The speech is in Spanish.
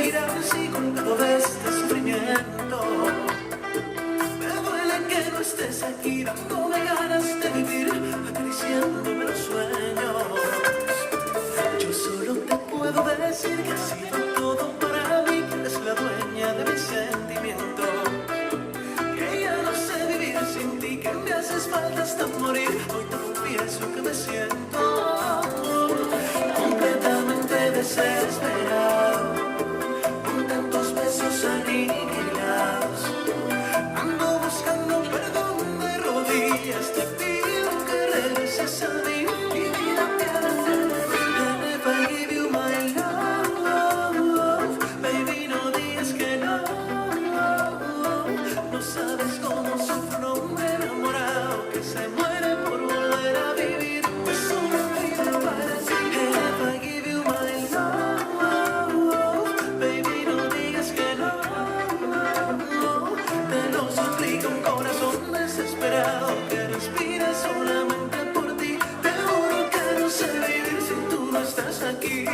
irás y colgado de este sufrimiento. Me duele que no estés aquí dándome ganas de vivir, acariciándome los sueños. Yo solo te puedo decir que has sido todo para mí, que eres la dueña de mis sentimientos. Que ya no sé vivir sin ti, que me haces falta hasta morir. Hoy te confieso que me siento completamente desesperado, con tantos besos aniquilados. Ando buscando perdón de rodillas, te pido que regreses a mí, mi vida pierde. And if I give you my love, baby, no digas que no. No sabes cómo sufre un hombre enamorado que se muere por volver a vivir. Pues solo vive para ti. And if I give you my love, baby, no digas que no. Te lo suplica un corazón desesperado que respira solamente por ti. Te juro que no sé vivir si tú no estás aquí.